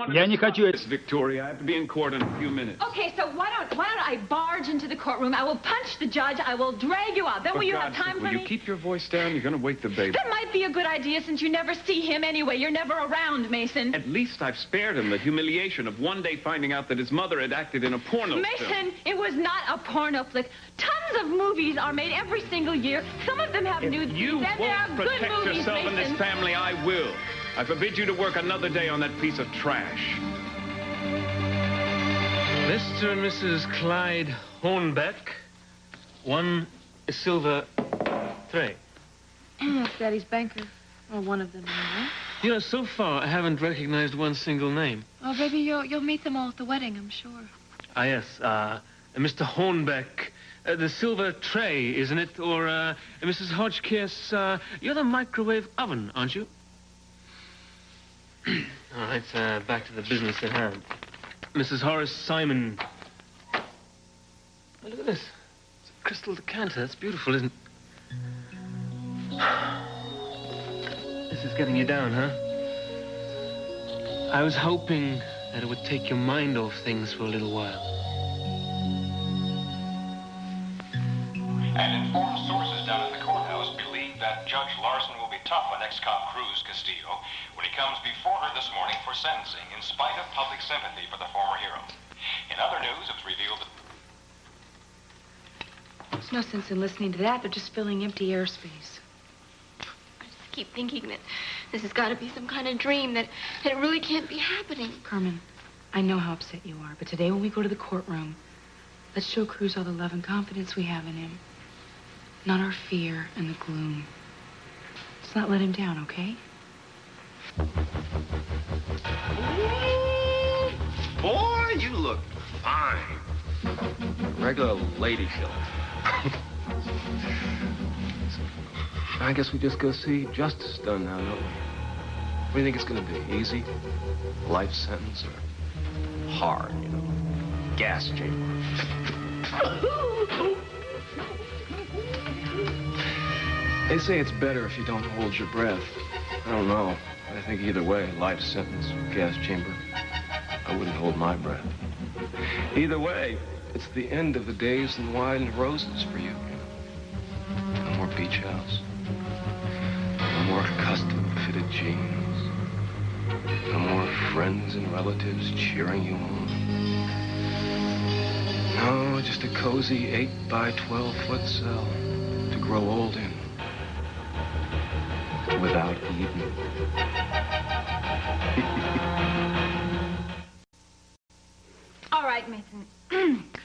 Я не хочу это. Victoria, I have to be in court in a few minutes. Okay, so why don't I barge into the courtroom? I will punch the judge. I will drag you out. Then will you have time for me? Will you keep your voice down? You're going to wake the baby. That might be a good idea since you never see him anyway. You're never around, Mason. At least I've spared him the humiliation of one day finding out that his mother had acted in a porno film. Mason, it was not a porno flick. Tons of movies are made every single year. Some of them have nude scenes, and they are good movies, If you won't protect yourself and this family, I will. I forbid you to work another day on that piece of trash. Mr. and Mrs. Clyde Hornbeck, one silver tray. That's Daddy's banker. Or one of them, anyway. You know, so far, I haven't recognized one single name. Oh, baby, you'll meet them all at the wedding, I'm sure. Ah, yes, Mr. Hornbeck. The silver tray, isn't it? Or, Mrs. Hodgkiss, you're the microwave oven, aren't you? All right, back to the business at hand. Mrs. Horace Simon. Oh, look at this. It's a crystal decanter. That's beautiful, isn't it? This is getting you down, huh? I was hoping that it would take your mind off things for a little while. And informed sources down at the courthouse believe that Judge Larson will be tough on ex-cop Cruz Castillo when he comes before her this morning for sentencing, in spite of public sympathy for the former hero. In other news, it was revealed that... There's no sense in listening to that. They're just filling empty airspace. I just keep thinking that this has got to be some kind of dream, that it really can't be happening. Carmen, I know how upset you are, but today when we go to the courtroom, let's show Cruz all the love and confidence we have in him. Not our fear and the gloom. Let's not let him down, okay? Ooh, boy, you look fine. Regular lady killer. I guess we just go see justice done now, don't we? What do you think it's gonna be? Easy? Life sentence or hard, you know? Gas chamber. They say it's better if you don't hold your breath. I don't know. I think either way, life sentence or gas chamber, I wouldn't hold my breath. Either way, it's the end of the days and wine and roses for you. No more beach house. No more custom-fitted jeans. No more friends and relatives cheering you on. No, just a cozy 8-by-12-foot cell to grow old in. Without Eden. All right, Mason.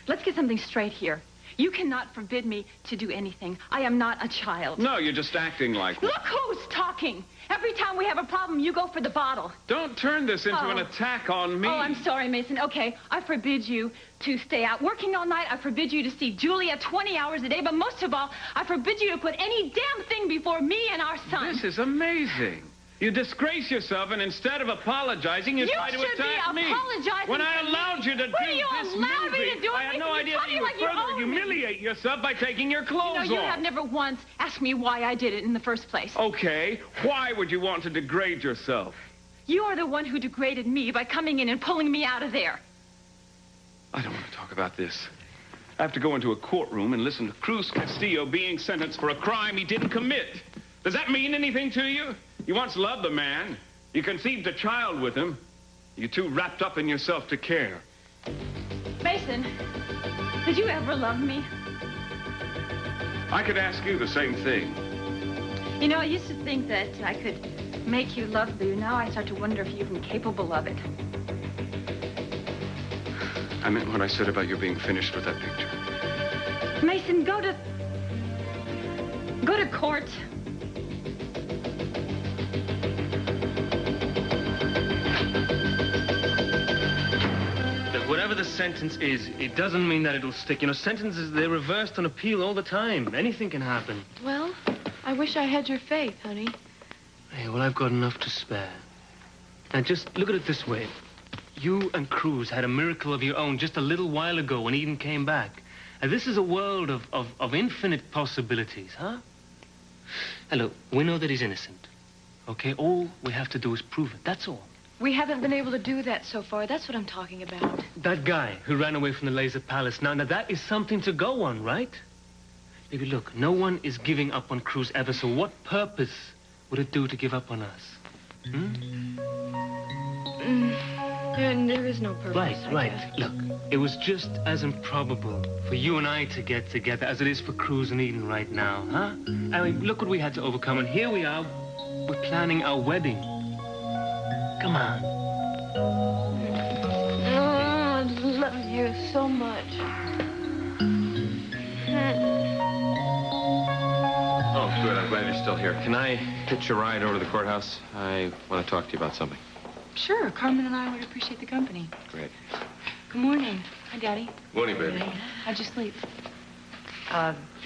Let's get something straight here. You cannot forbid me to do anything. I am not a child. No, you're just acting like one. Look who's talking. Every time we have a problem, you go for the bottle. Don't turn this into an attack on me. Oh, I'm sorry, Mason. Okay, I forbid you to stay out working all night. I forbid you to see Julia 20 hours a day. But most of all, I forbid you to put any damn thing before me and our son. This is amazing. You disgrace yourself, and instead of apologizing, you try to attack me. You should be apologizing. When I allowed you to do this movie, I had no idea that you would further humiliate yourself by taking your clothes off. You have never once asked me why I did it in the first place. Okay, why would you want to degrade yourself? You are the one who degraded me by coming in and pulling me out of there. I don't want to talk about this. I have to go into a courtroom and listen to Cruz Castillo being sentenced for a crime he didn't commit. Does that mean anything to you? You once loved the man. You conceived a child with him. You're too wrapped up in yourself to care. Mason, did you ever love me? I could ask you the same thing. You know, I used to think that I could make you love you. Now I start to wonder if you're even capable of it. I meant what I said about you being finished with that picture. Mason, go to court. Whatever the sentence is, it doesn't mean that it'll stick. You know, sentences, they're reversed on appeal all the time. Anything can happen. Well, I wish I had your faith, honey. Hey, well, I've got enough to spare. Now, just look at it this way. You and Cruz had a miracle of your own just a little while ago when Eden came back. And this is a world of infinite possibilities, huh? And look, we know that he's innocent, okay? All we have to do is prove it, that's all. We haven't been able to do that so far. That's what I'm talking about. That guy who ran away from the laser palace. Now that is something to go on, right? Baby, look, no one is giving up on Cruz ever, so what purpose would it do to give up on us? There is no purpose. Right. Look, it was just as improbable for you and I to get together as it is for Cruz and Eden right now, huh? I mean, look what we had to overcome, and here we are, we're planning our wedding. Come on. Oh, I love you so much. Oh, good. I'm glad you're still here. Can I hitch a ride over to the courthouse? I want to talk to you about something. Sure, Carmen and I would appreciate the company. Great. Good morning. Hi, Daddy. Morning, baby. How'd you sleep?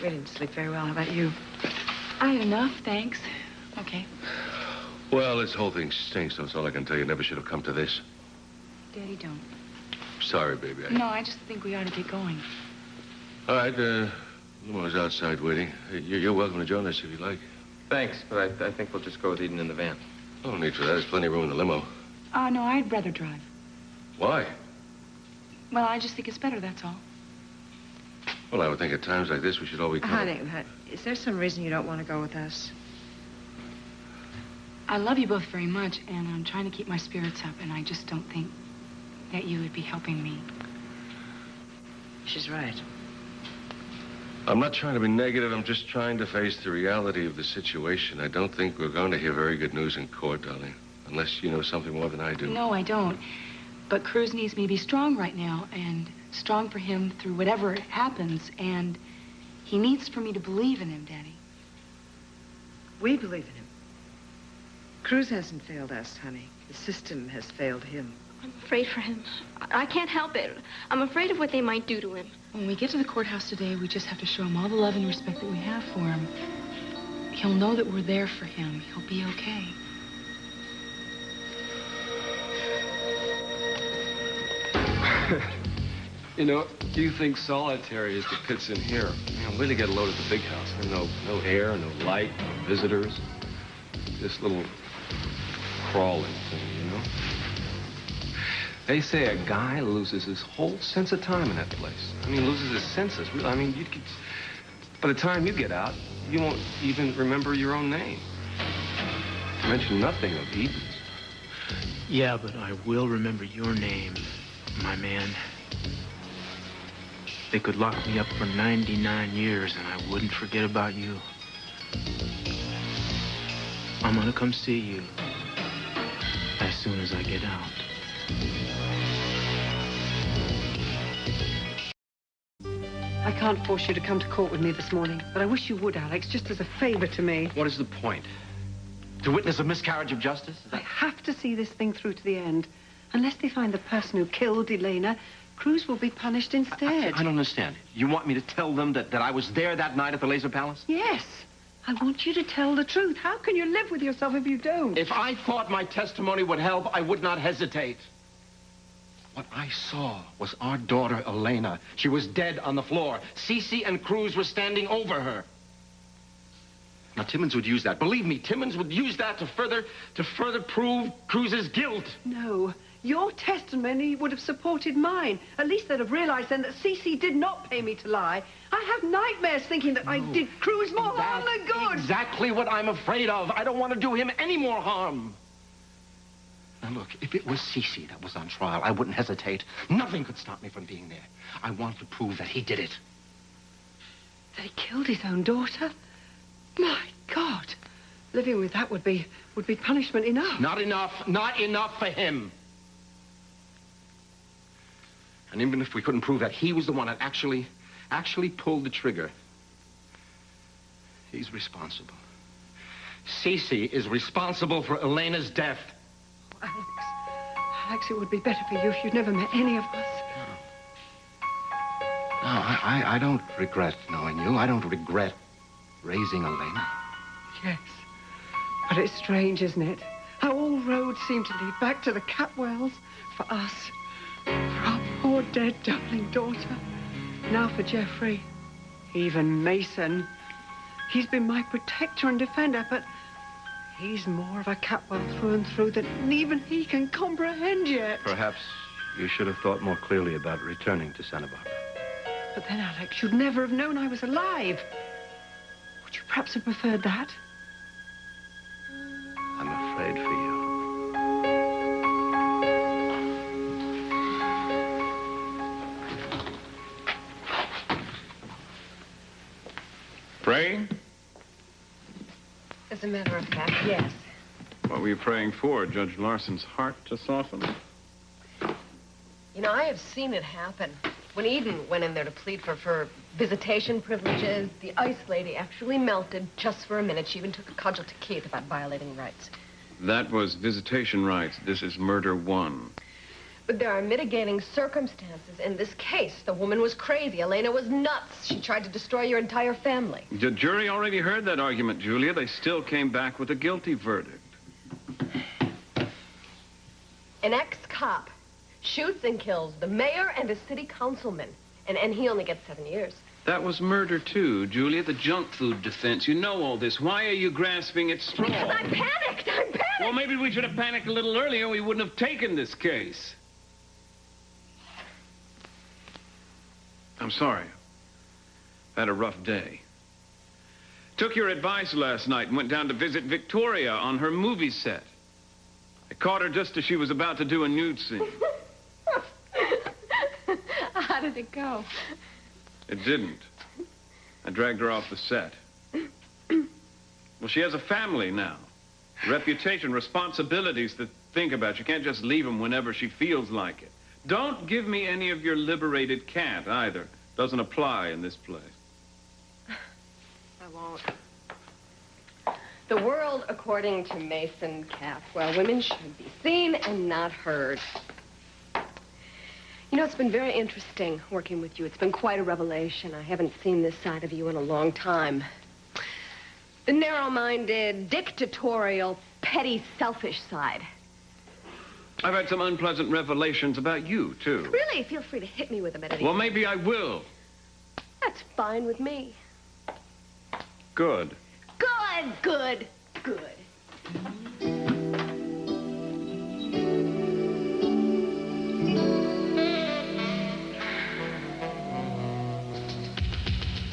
We didn't sleep very well. How about you? I had enough, thanks. Okay. Well, this whole thing stinks. That's all I can tell you. Never should have come to this. Daddy, don't. Sorry, baby. No, I just think we ought to get going. All right, Limo's outside waiting. You're welcome to join us if you like. Thanks, but I think we'll just go with Eden in the van. No need for that. There's plenty of room in the limo. No, I'd rather drive. Why? Well, I just think it's better, that's all. Well, I would think at times like this we should all be... Honey, is there some reason you don't want to go with us? I love you both very much, and I'm trying to keep my spirits up, and I just don't think that you would be helping me. She's right. I'm not trying to be negative. I'm just trying to face the reality of the situation. I don't think we're going to hear very good news in court, darling. Unless you know something more than I do. No, I don't. But Cruz needs me to be strong right now, and strong for him through whatever happens, and he needs for me to believe in him, Daddy. We believe in him. Cruz hasn't failed us, honey. The system has failed him. I'm afraid for him. I can't help it. I'm afraid of what they might do to him. When we get to the courthouse today, we just have to show him all the love and respect that we have for him. He'll know that we're there for him. He'll be okay. You know, you think solitary is the pits in here. I'm going to get a load at the big house. There's no air, no light, no visitors. This little crawling thing, you know? They say a guy loses his whole sense of time in that place. I mean, loses his senses. I mean, you could... By the time you get out, you won't even remember your own name. To mention nothing of Eden's. Yeah, but I will remember your name, my man. They could lock me up for 99 years and I wouldn't forget about you. I'm gonna come see you as soon as I get out. I can't force you to come to court with me this morning, but I wish you would, Alex, just as a favor to me. What is the point? To witness a miscarriage of justice? I have to see this thing through to the end. Unless they find the person who killed Elena, Cruz will be punished instead. I don't understand. You want me to tell them that I was there that night at the Laser Palace? Yes. I want you to tell the truth. How can you live with yourself if you don't? If I thought my testimony would help, I would not hesitate. What I saw was our daughter, Elena. She was dead on the floor. СиСи and Cruz were standing over her. Now, Timmons would use that. Believe me, Timmons would use that to further prove Cruz's guilt. No. Your testimony would have supported mine. At least they'd have realized then that СиСi did not pay me to lie. I have nightmares thinking that I did Cruz more harm than good. Exactly what I'm afraid of. I don't want to do him any more harm. Now, look, if it was СиСi that was on trial, I wouldn't hesitate. Nothing could stop me from being there. I want to prove that he did it. That he killed his own daughter? My God. Living with that would be punishment enough. Not enough. Not enough for him. And even if we couldn't prove that he was the one that actually pulled the trigger, he's responsible. СиСi is responsible for Elena's death. Alex, it would be better for you if you'd never met any of us. No, I don't regret knowing you. I don't regret raising Elena. Yes. But it's strange, isn't it? How all roads seem to lead back to the Catwells for us. For our poor dead darling daughter. Now for Jeffrey. Even Meyson. He's been my protector and defender, but He's more of a Catwell through and through than even he can comprehend yet. Perhaps you should have thought more clearly about returning to Santa Barbara. But then, Alex, you'd never have known I was alive. Would you perhaps have preferred that? I'm afraid for you. Praying? As a matter of fact, yes. What were you praying for? Judge Larson's heart to soften? You know, I have seen it happen. When Eden went in there to plead for visitation privileges, the ice lady actually melted just for a minute. She even took a cudgel to Keith about violating rights. That was visitation rights. This is murder 1. But there are mitigating circumstances in this case. The woman was crazy. Elena was nuts. She tried to destroy your entire family. The jury already heard that argument, Julia. They still came back with a guilty verdict. An ex-cop shoots and kills the mayor and a city councilman, and he only gets 7 years. That was murder, too, Julia. The junk food defense. You know all this. Why are you grasping at straws? Because I'm panicked. I'm panicked. Well, maybe we should have panicked a little earlier. We wouldn't have taken this case. I'm sorry. I had a rough day. Took your advice last night and went down to visit Victoria on her movie set. I caught her just as she was about to do a nude scene. How did it go? It didn't. I dragged her off the set. Well, she has a family now. Reputation, responsibilities to think about. You can't just leave them whenever she feels like it. Don't give me any of your liberated can't either. Doesn't apply in this place. I won't. The world, according to Mason Catwell, women should be seen and not heard. You know, it's been very interesting working with you. It's been quite a revelation. I haven't seen this side of you in a long time. The narrow-minded, dictatorial, petty, selfish side. I've had some unpleasant revelations about you, too. Really? Feel free to hit me with them at any Well, time. maybe I will. That's fine with me. Good. Good, good, good.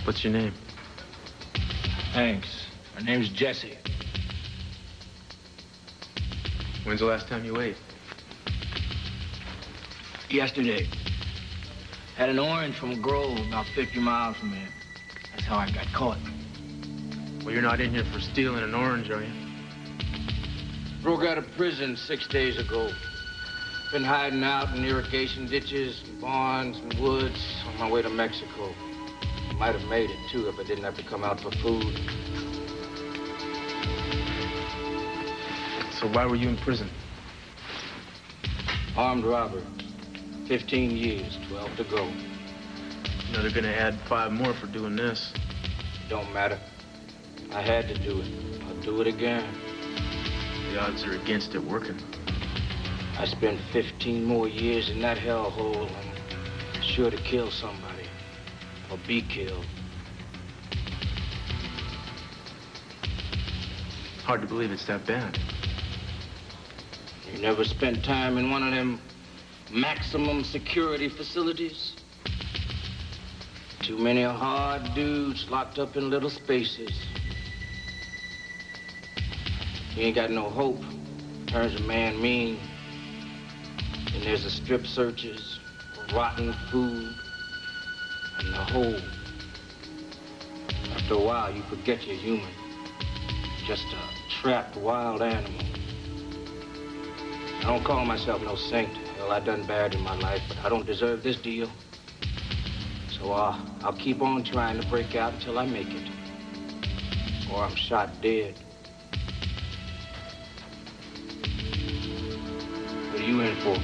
What's your name? Thanks. My name's Jesse. When's the last time you ate? Yesterday. Had an orange from a grove about 50 miles from here. That's how I got caught. Well, you're not in here for stealing an orange, are you? Broke out of prison 6 days ago. Been hiding out in irrigation ditches, and barns, and woods on my way to Mexico. Might have made it, too, if I didn't have to come out for food. So why were you in prison? Armed robbery. 15 years, 12 to go. You know, they're gonna add 5 more for doing this. Don't matter. I had to do it. I'll do it again. The odds are against it working. I spent 15 more years in that hellhole and sure to kill somebody. Or be killed. Hard to believe it's that bad. You never spent time in one of them maximum security facilities? Too many hard dudes locked up in little spaces. You ain't got no hope. Turns a man mean. And there's the strip searches, rotten food, and the hole. After a while, you forget you're human. Just a trapped wild animal. I don't call myself no saint. Hell, I done bad in my life, but I don't deserve this deal. So I'll keep on trying to break out until I make it. Or I'm shot dead. What are you in for?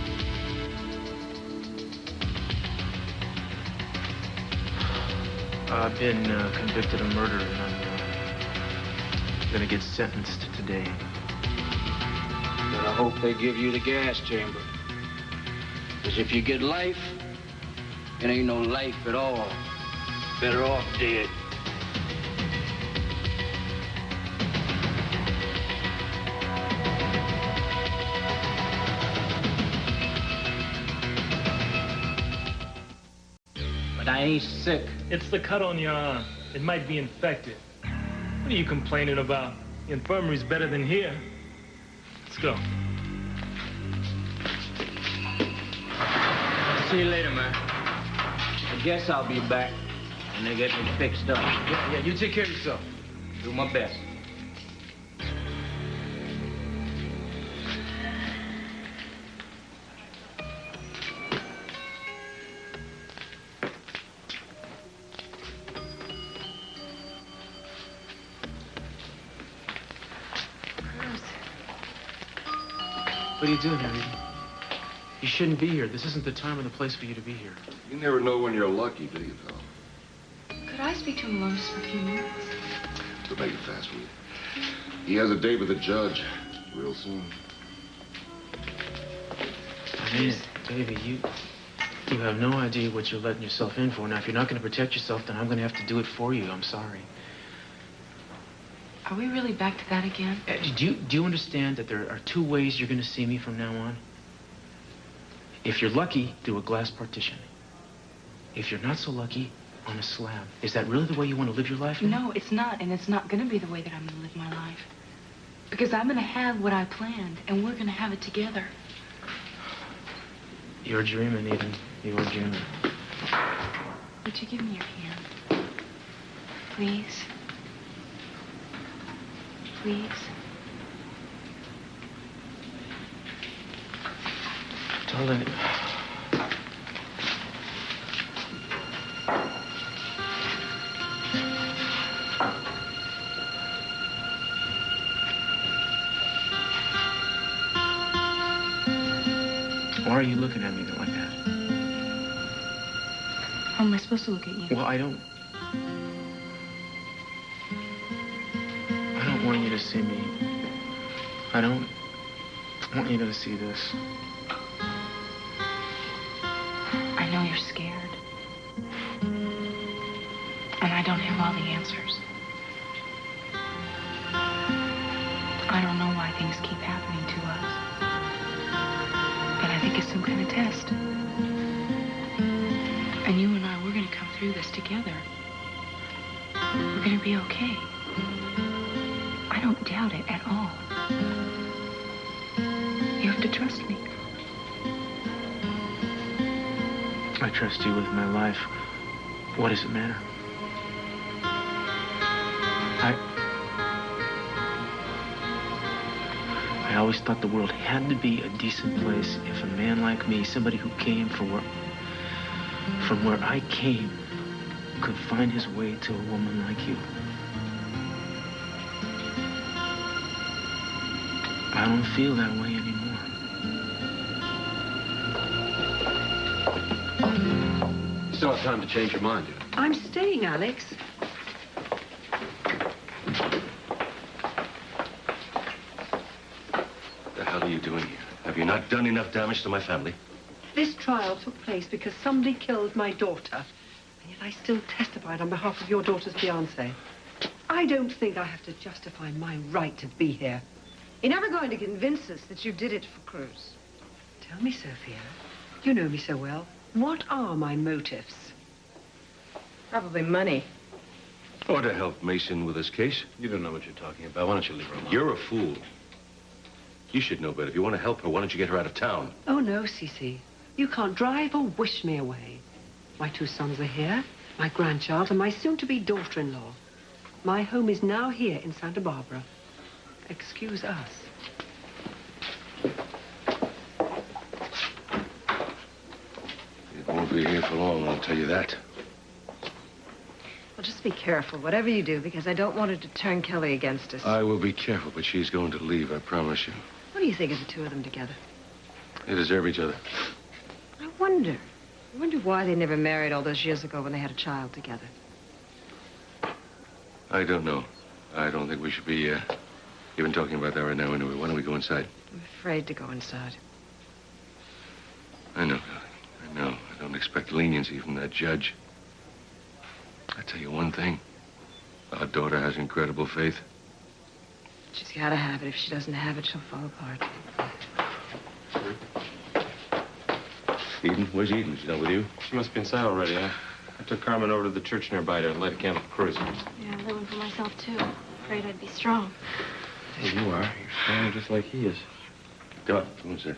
I've been convicted of murder, and I'm gonna get sentenced today. But I hope they give you the gas chamber. Because if you get life, it ain't no life at all. Better off dead. I ain't sick. It's the cut on your arm. It might be infected. What are you complaining about? The infirmary's better than here. Let's go. See you later, man. I guess I'll be back when they get me fixed up. Yeah, you take care of yourself. Do my best. What are you doing here, Eden? You shouldn't be here. This isn't the time or the place for you to be here. You never know when you're lucky, do you, pal? Could I speak to him alone just for a few minutes? So make it fast, will you? He has a date with the judge real soon. Man, baby, you have no idea what you're letting yourself in for. Now, if you're not going to protect yourself, then I'm going to have to do it for you. I'm sorry. Are we really back to that again? Do you understand that there are two ways you're going to see me from now on? If you're lucky, through a glass partition. If you're not so lucky, on a slab. Is that really the way you want to live your life now? No, it's not, and it's not going to be the way that I'm going to live my life. Because I'm going to have what I planned, and we're going to have it together. You're dreaming, Eden. You're dreaming. Would you give me your hand? Please? Please? Darling. Why are you looking at me like that? How am I supposed to look at you? Well, I don't want you to see me. I don't want you to see this. I know you're scared. And I don't have all the answers. I don't know why things keep happening to us. But I think it's some kind of test. And you and I, we're going to come through this together. We're going to be okay. I don't doubt it at all. You have to trust me. I trust you with my life. What does it matter? I always thought the world had to be a decent place if a man like me, somebody who came from where I came, could find his way to a woman like you. I don't feel that way anymore. You still have time to change your mind, dude. I'm staying, Alex. What the hell are you doing here? Have you not done enough damage to my family? This trial took place because somebody killed my daughter. And yet I still testified on behalf of your daughter's fiancé. I don't think I have to justify my right to be here. You're never going to convince us that you did it for Cruz. Tell me, Sophia. You know me so well. What are my motives? Probably money. Or to help Meyson with his case. You don't know what you're talking about. Why don't you leave her alone? You're a fool. You should know better. If you want to help her, why don't you get her out of town? Oh, no, СиСи. You can't drive or wish me away. My two sons are here, my grandchild, and my soon-to-be daughter-in-law. My home is now here in Santa-Barbara. Excuse us. It won't be here for long, I'll tell you that. Well, just be careful, whatever you do, because I don't want it to turn Kelly against us. I will be careful, but she's going to leave, I promise you. What do you think of the two of them together? They deserve each other. I wonder why they never married all those years ago when they had a child together. I don't know. I don't think we should be, even talking about that right now anyway. Why don't we go inside? I'm afraid to go inside. I know, darling. I know. I don't expect leniency from that judge. I tell you one thing. Our daughter has incredible faith. She's got to have it. If she doesn't have it, she'll fall apart. Eden? Where's Eden? She's not with you? She must be inside already, huh? I took Carmen over to the church nearby to light a candle for Cruz. Yeah, I lit one for myself, too. Afraid I'd be strong. Hey, you are. You're strong just like he is. Go. Come on, sir.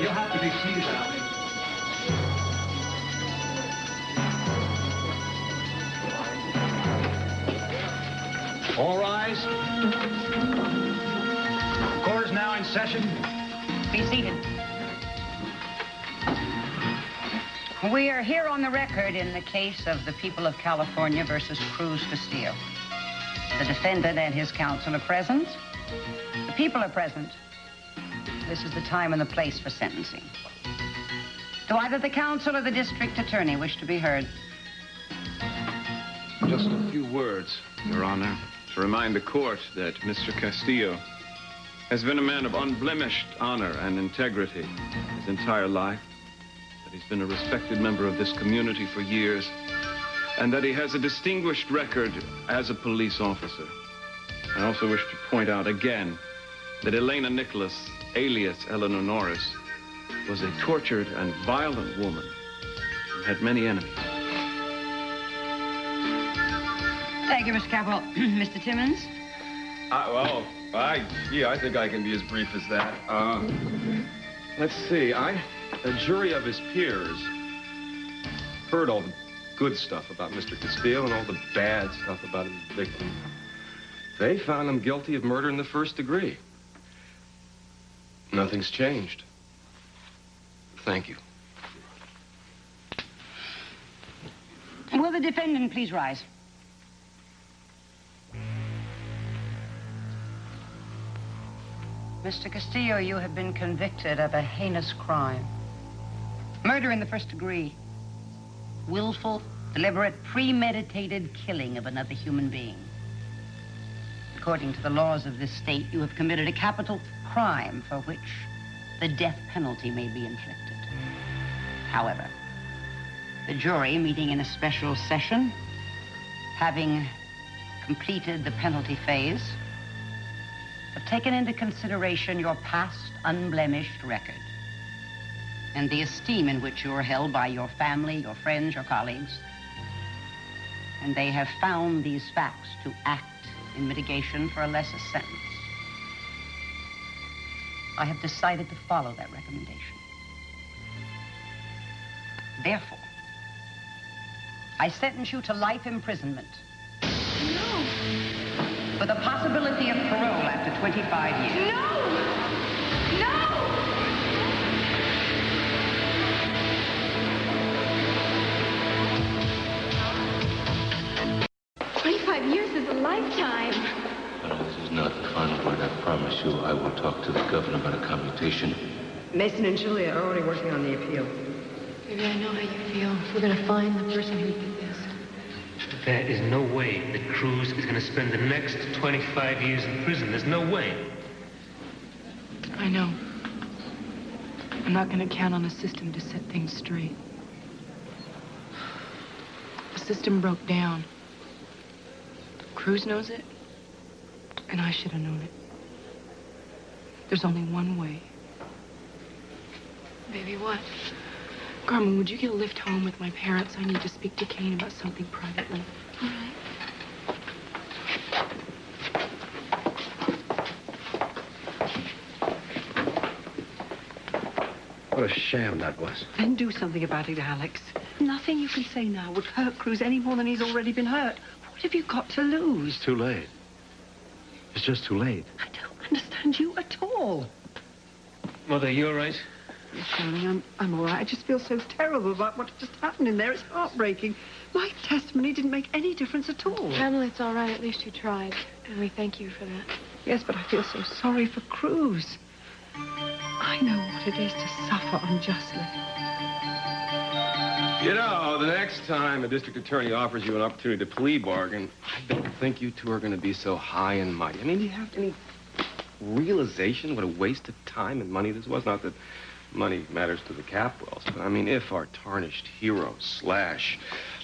You'll have to be seated, Alex. All rise. Court is now in session. Be seated. We are here on the record in the case of the people of California versus Cruz Castillo. The defendant and his counsel are present. The people are present. This is the time and the place for sentencing. Do either the counsel or the district attorney wish to be heard? Just a few words, Your Honor, to remind the court that Mr. Castillo has been a man of unblemished honor and integrity his entire life, that he's been a respected member of this community for years, and that he has a distinguished record as a police officer. I also wish to point out again that Elena Nicholas, alias Eleanor Norris, was a tortured and violent woman who had many enemies. Thank you, Mr. Capel. Mr. Timmons? I think I can be as brief as that. Let's see. A jury of his peers heard all the good stuff about Mr. Castillo and all the bad stuff about his victim. They found him guilty of murder in the first degree. Nothing's changed. Thank you. Will the defendant please rise? Mr. Castillo, you have been convicted of a heinous crime. Murder in the first degree. Willful, deliberate, premeditated killing of another human being. According to the laws of this state, you have committed a capital crime for which the death penalty may be inflicted. However, the jury, meeting in a special session, having completed the penalty phase, have taken into consideration your past unblemished record and the esteem in which you are held by your family, your friends, your colleagues. And they have found these facts to act in mitigation for a lesser sentence. I have decided to follow that recommendation. Therefore, I sentence you to life imprisonment. No. With a possibility of parole after 25 years. No! No! 25 years is a lifetime. This is not the final word. I promise you I will talk to the governor about a commutation. Mason and Julia are already working on the appeal. Baby, I know how you feel. We're gonna find the person who did this. There is no way that Cruz is going to spend the next 25 years in prison. There's no way. I know. I'm not gonna count on a system to set things straight. The system broke down. Cruz knows it, and I should have known it. There's only one way. Baby, what? Carmen, would you get a lift home with my parents? I need to speak to Kane about something privately. All right. What a sham that was. Then do something about it, Alex. Nothing you can say now would hurt Cruz any more than he's already been hurt. What have you got to lose? It's too late. It's just too late. I don't understand you at all. Mother, you all right? Yes, darling, I'm all right. I just feel so terrible about what just happened in there. It's heartbreaking. My testimony didn't make any difference at all. Pamela, it's all right. At least you tried. And we thank you for that. Yes, but I feel so sorry for Cruz. I know what it is to suffer unjustly. You know, the next time a district attorney offers you an opportunity to plea bargain, I don't think you two are going to be so high and mighty. I mean, do you have any realization what a waste of time and money this was? Not that money matters to the Capwells, but I mean, if our tarnished hero /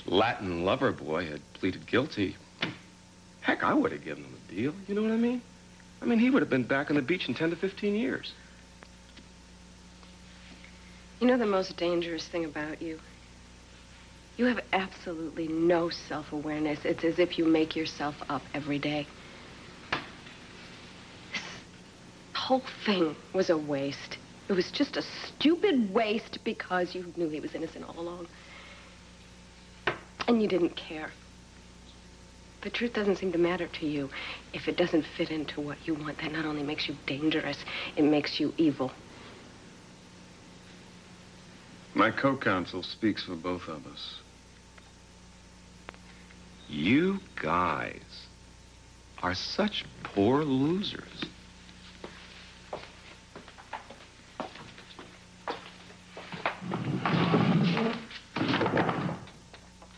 Latin lover boy had pleaded guilty, heck, I would have given him a deal. You know what I mean? I mean, he would have been back on the beach in 10 to 15 years. You know the most dangerous thing about you? You have absolutely no self-awareness. It's as if you make yourself up every day. This whole thing was a waste. It was just a stupid waste because you knew he was innocent all along. And you didn't care. The truth doesn't seem to matter to you. If it doesn't fit into what you want, that not only makes you dangerous, it makes you evil. My co-counsel speaks for both of us. You guys are such poor losers.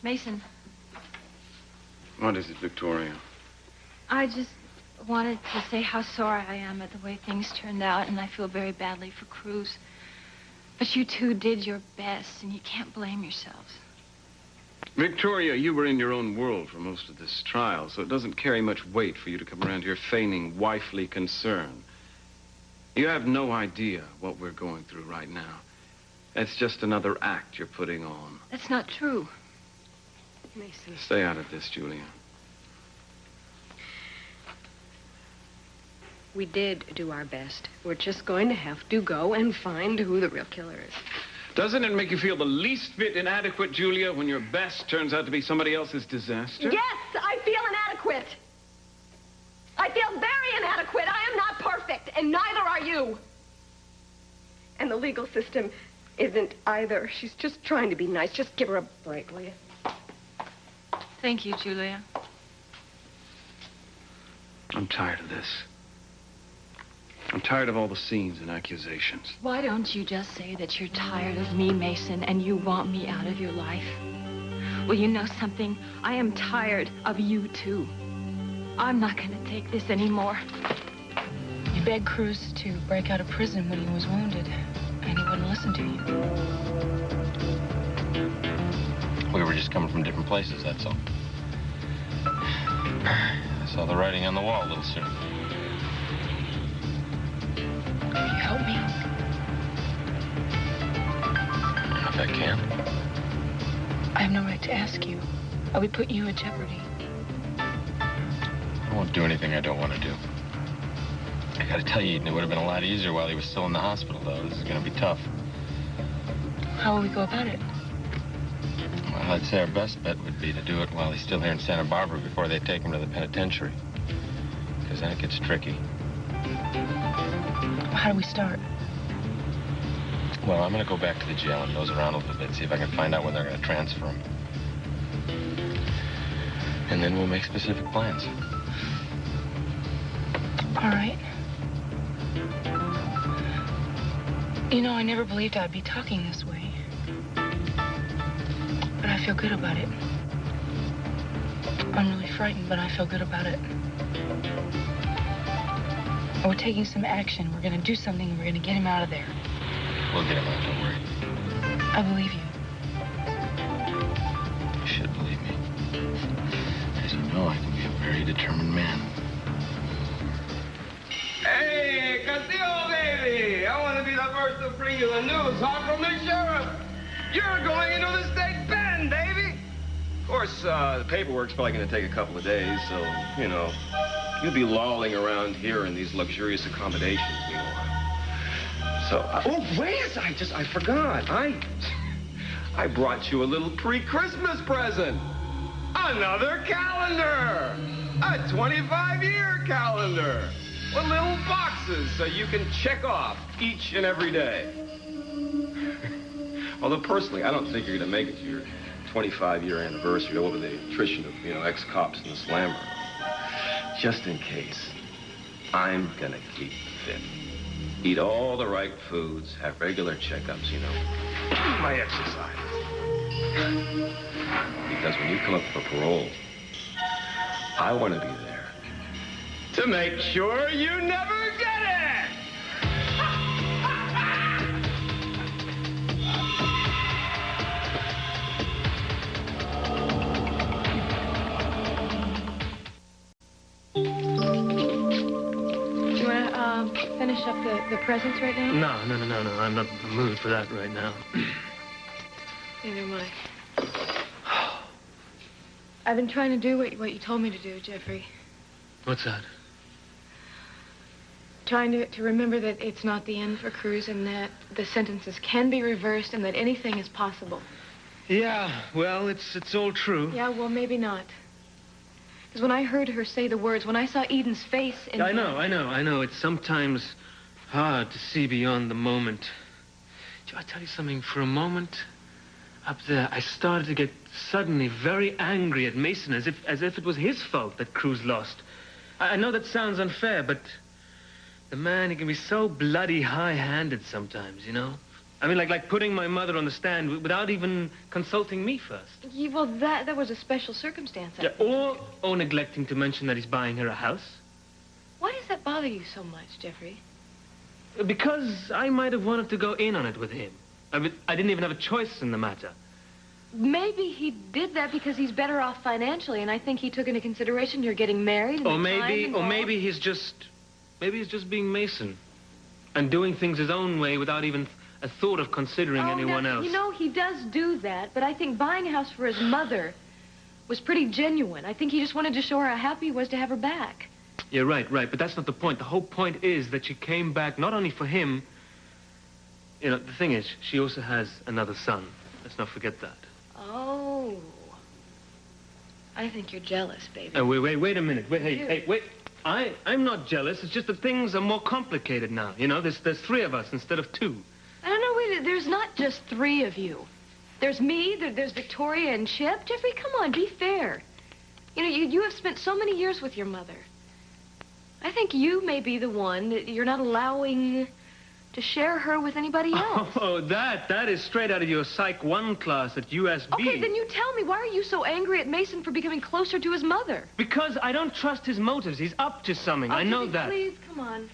Mason, What is it, Victoria? I just wanted to say how sorry I am at the way things turned out, and I feel very badly for Cruz. But you two did your best, and you can't blame yourselves. Victoria, you were in your own world for most of this trial, so it doesn't carry much weight for you to come around here feigning wifely concern. You have no idea what we're going through right now. It's just another act you're putting on. That's not true. Mason. Stay out of this, Julia. We did do our best. We're just going to have to go and find who the real killer is. Doesn't it make you feel the least bit inadequate, Julia, when your best turns out to be somebody else's disaster? Yes, I feel inadequate. I feel very inadequate. I am not perfect, and neither are you. And the legal system isn't either. She's just trying to be nice. Just give her a break, will you? Thank you, Julia. I'm tired of this. I'm tired of all the scenes and accusations. Why don't you just say that you're tired of me, Mason, and you want me out of your life? Well, you know something? I am tired of you, too. I'm not going to take this anymore. You begged Cruz to break out of prison when he was wounded, and he wouldn't listen to you. We were just coming from different places, that's all. I saw the writing on the wall a little sooner. Will you help me? If I can. I have no right to ask you. I would put you at jeopardy. I won't do anything I don't want to do. I gotta tell you, Eden, it would have been a lot easier while he was still in the hospital, though. This is gonna be tough. How will we go about it? Well, I'd say our best bet would be to do it while he's still here in Santa Barbara before they take him to the penitentiary. Because then it gets tricky. How do we start? Well, I'm gonna go back to the jail and nose around a little bit, see if I can find out when they're gonna transfer him. And then we'll make specific plans. All right. You know, I never believed I'd be talking this way. But I feel good about it. I'm really frightened, but I feel good about it. We're taking some action. We're gonna do something, and we're gonna get him out of there. We'll get him out, don't worry. I believe you. You should believe me. As you know, I can be a very determined man. Hey, Castillo, baby! I want to be the first to bring you the news, huh, from the sheriff? You're going into the state pen, baby! Of course, the paperwork's probably going to take a couple of days, so, you know, you'll be lolling around here in these luxurious accommodations meanwhile. So, oh, wait a second, I forgot. I brought you a little pre-Christmas present. Another calendar! A 25-year calendar! With little boxes so you can check off each and every day. Although, personally, I don't think you're going to make it to your 25-year anniversary over the attrition of, you know, ex-cops in the slammer. Just in case, I'm going to keep fit. Eat all the right foods, have regular checkups, you know. My exercise. Because when you come up for parole, I want to be there. To make sure you never get it! Do you want to finish up the presents right now? No. I'm not in the mood for that right now. Neither am I. I've been trying to do what you told me to do, Jeffrey. What's that? Trying to remember that it's not the end for Cruz and that the sentences can be reversed and that anything is possible. Yeah, well, it's all true. Yeah, well, maybe not. Because when I heard her say the words, when I saw Eden's face in I know. It's sometimes hard to see beyond the moment. I tell you something, for a moment up there, I started to get suddenly very angry at Meyson, as if it was his fault that Cruz lost. I know that sounds unfair, but the man, he can be so bloody high-handed sometimes, you know? I mean, like putting my mother on the stand without even consulting me first. Yeah, well, that was a special circumstance. Yeah, or neglecting to mention that he's buying her a house. Why does that bother you so much, Jeffrey? Because I might have wanted to go in on it with him. I didn't even have a choice in the matter. Maybe he did that because he's better off financially, and I think he took into consideration you're getting married. And maybe he's just being Meyson and doing things his own way without even a thought of considering anyone else. You know, he does do that, but I think buying a house for his mother was pretty genuine. I think he just wanted to show her how happy he was to have her back. Yeah, right, but that's not the point. The whole point is that she came back not only for him. You know, the thing is, she also has another son. Let's not forget that. Oh. I think you're jealous, baby. Wait a minute. Wait. I'm not jealous. It's just that things are more complicated now. You know, there's 3 of us instead of 2. I don't know, wait, there's not just 3 of you. There's me, there's Victoria and Chip. Jeffrey, come on, be fair. You know, you have spent so many years with your mother. I think you may be the one that you're not allowing to share her with anybody else. Oh, that is straight out of your Psych 1 class at USB. Okay, then you tell me, why are you so angry at Meyson for becoming closer to his mother? Because I don't trust his motives. He's up to something. I know that. Please, come on.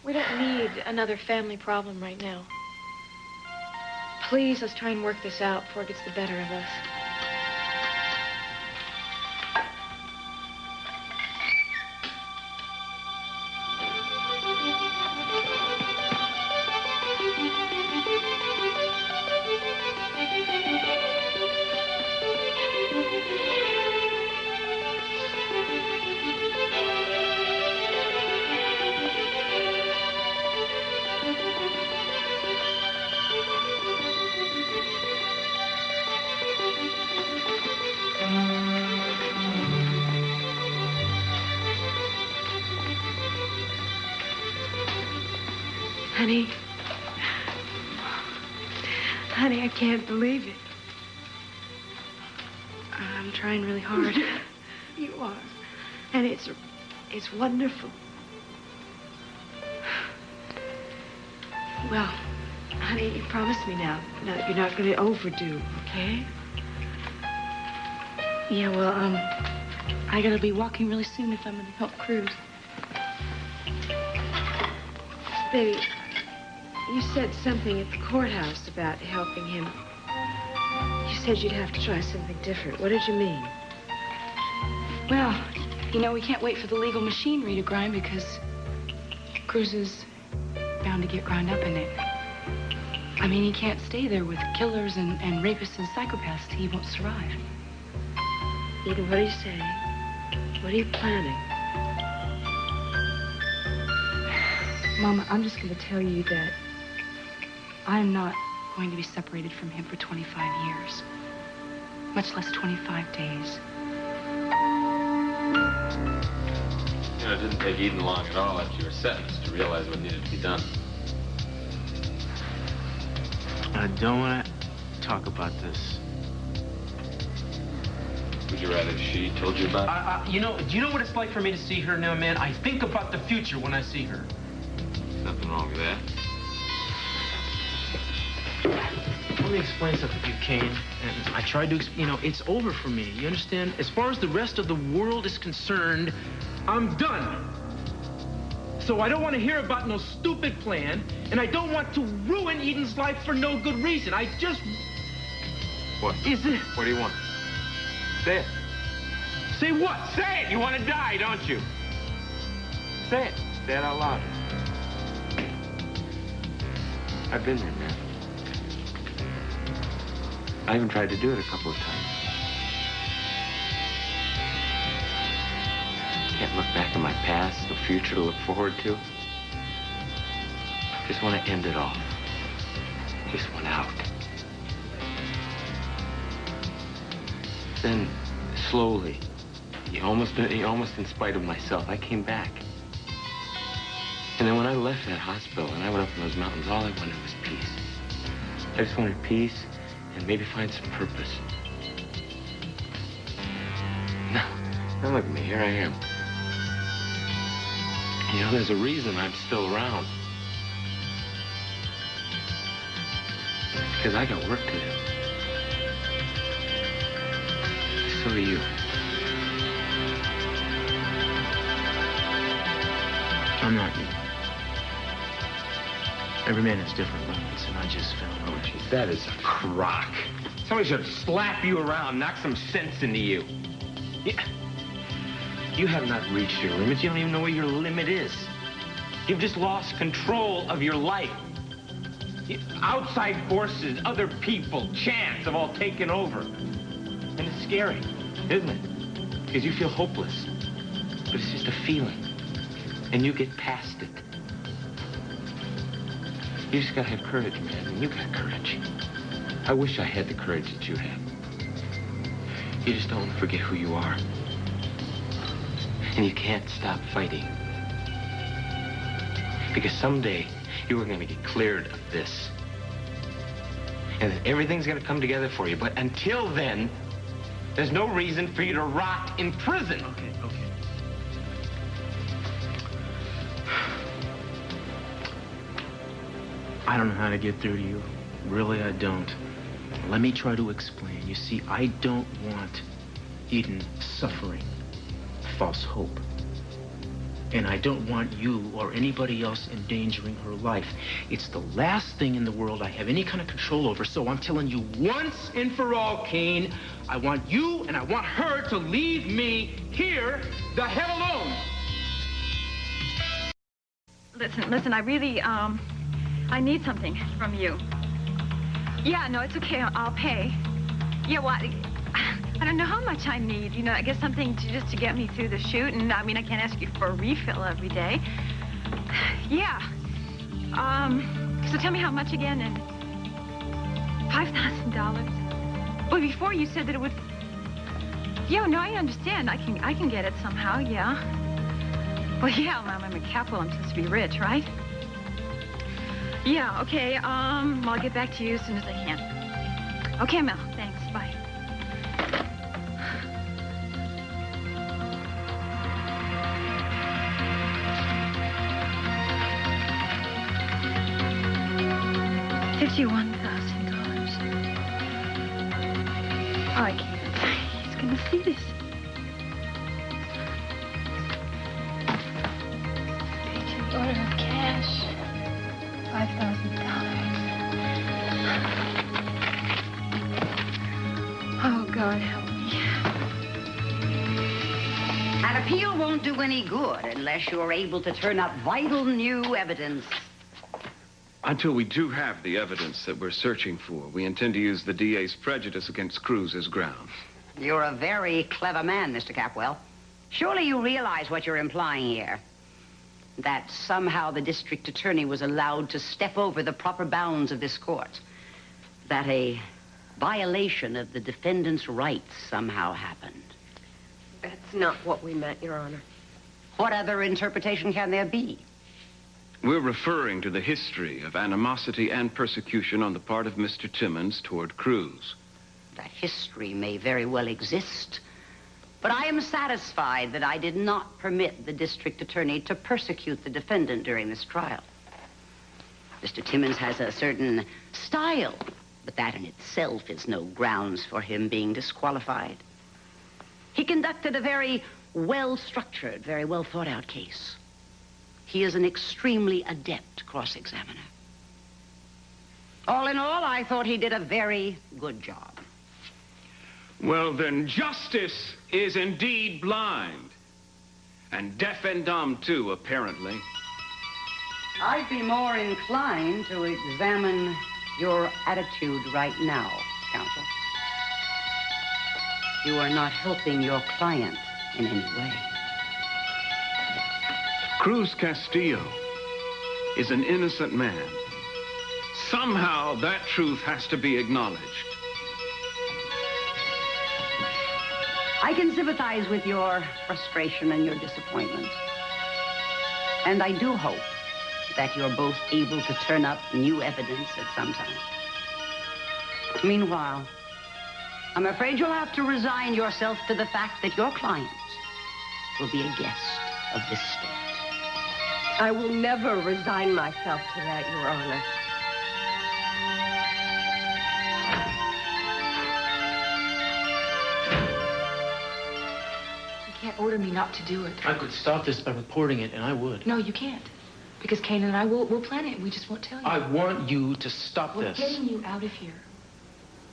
We don't need another family problem right now. Please, let's try and work this out before it gets the better of us. Honey, I can't believe it. I'm trying really hard. You are. And it's wonderful. Well, honey, you promise me now. No, you're not going to overdo, okay? Yeah, well, I gotta be walking really soon if I'm gonna help Cruz. Baby, you said something at the courthouse about helping him. You said you'd have to try something different. What did you mean? Well, you know, we can't wait for the legal machinery to grind because Cruz is bound to get ground up in it. I mean, he can't stay there with killers and rapists and psychopaths. He won't survive. Eden, what are you saying? What are you planning? Mama, I'm just going to tell you that I'm not going to be separated from him for 25 years, much less 25 days. You know, it didn't take Eden long at all after you were sentenced to realize what needed to be done. I don't want to talk about this. Would you rather she told you about it? You know, do you know what it's like for me to see her now, man? I think about the future when I see her. Nothing wrong with that. Let me explain something to you, Kane. And I tried to, you know, it's over for me. You understand? As far as the rest of the world is concerned, I'm done. So I don't want to hear about no stupid plan, and I don't want to ruin Eden's life for no good reason. I just... What? Is it... What do you want? Say it. Say what? Say it! You want to die, don't you? Say it. Say it out loud. I've been there, man. I even tried to do it a couple of times. Can't look back at my past, no future to look forward to. Just want to end it all. Just want out. Then, slowly, almost in spite of myself, I came back. And then when I left that hospital and I went up in those mountains, all I wanted was peace. I just wanted peace and maybe find some purpose. Now look at me, here I am. You know, there's a reason I'm still around. Because I got work to do. So do you. I'm not you. Every man has different limits, and I just found... Oh, geez, that is a crock. Somebody should slap you around, knock some sense into you. Yeah. You have not reached your limits. You don't even know what your limit is. You've just lost control of your life. Outside forces, other people, chance have all taken over. And it's scary, isn't it? Because you feel hopeless. But it's just a feeling. And you get past it. You just gotta have courage, man, and you got courage. I wish I had the courage that you have. You just don't forget who you are. And you can't stop fighting. Because someday, you are gonna get cleared of this. And then everything's gonna come together for you. But until then, there's no reason for you to rot in prison. Okay. I don't know how to get through to you. Really, I don't. Let me try to explain. You see, I don't want Eden suffering false hope. And I don't want you or anybody else endangering her life. It's the last thing in the world I have any kind of control over. So I'm telling you once and for all, Kane, I want you and I want her to leave me here the hell alone. Listen, I really, I need something from you. Yeah, no, it's okay. I'll pay. Yeah, well, I don't know how much I need. You know, I guess something just to get me through the shoot. And, I mean, I can't ask you for a refill every day. Yeah. So tell me how much again, and... $5,000. Well, before you said that it would... Yeah, no, I understand. I can get it somehow, yeah. Well, yeah, I'm a capital. I'm supposed to be rich, right? Yeah, okay, I'll get back to you as soon as I can. Okay, Mel, thanks, bye. $51,000. Oh, I can't. He's gonna see this. Order of cash. $5,000. Oh, God, help me. An appeal won't do any good unless you're able to turn up vital new evidence. Until we do have the evidence that we're searching for, we intend to use the DA's prejudice against Cruz as ground. You're a very clever man, Mr. Capwell. Surely you realize what you're implying here. That somehow the district attorney was allowed to step over the proper bounds of this court. That a violation of the defendant's rights somehow happened. That's not what we meant, Your Honor. What other interpretation can there be? We're referring to the history of animosity and persecution on the part of Mr. Timmons toward Cruz. That history may very well exist. But I am satisfied that I did not permit the district attorney to persecute the defendant during this trial. Mr. Timmons has a certain style But that in itself is no grounds for him being disqualified. He conducted a very well-structured, very well-thought-out case. He is an extremely adept cross-examiner. All in all, I thought he did a very good job. Well, then, justice is indeed blind. And deaf and dumb, too, apparently. I'd be more inclined to examine your attitude right now, counsel. You are not helping your client in any way. Cruz Castillo is an innocent man. Somehow that truth has to be acknowledged. I can sympathize with your frustration and your disappointment. And I do hope that you're both able to turn up new evidence at some time. Meanwhile, I'm afraid you'll have to resign yourself to the fact that your client will be a guest of this state. I will never resign myself to that, Your Honor. You can't order me not to do it. I could stop this by reporting it, and I would. No, you can't. Because Kane and I will plan it. We just won't tell you. I want you to stop this. We're getting you out of here.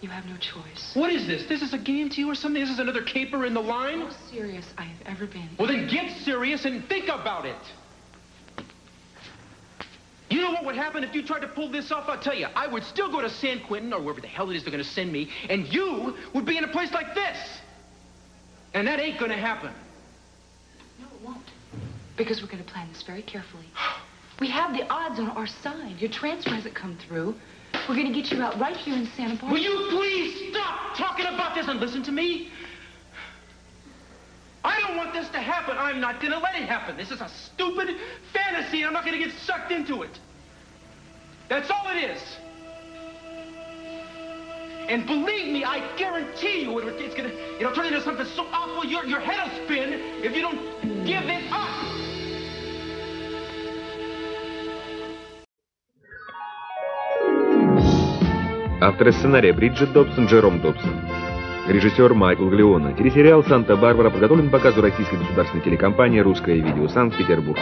You have no choice. What is this? This is a game to you or something? This is another caper in the line? The most serious I have ever been. Well, then get serious and think about it. You know what would happen if you tried to pull this off? I'll tell you. I would still go to San Quentin or wherever the hell it is they're going to send me, and you would be in a place like this. And that ain't going to happen. No, it won't. Because we're going to plan this very carefully. We have the odds on our side. Your transfer hasn't come through. We're going to get you out right here in Santa Barbara. Will you please stop talking about this and listen to me? I don't want this to happen. I'm not going to let it happen. This is a stupid fantasy, and I'm not going to get sucked into it. That's all it is. And believe me, I guarantee you it's going to, turn into something so awful, your head will spin if you don't give this up. Авторы сценария Бриджит Добсон, Джером Добсон. Режиссер Майкл Глеона. Телесериал «Санта-Барбара» подготовлен к показу российской государственной телекомпании «Русское видео», Санкт-Петербург.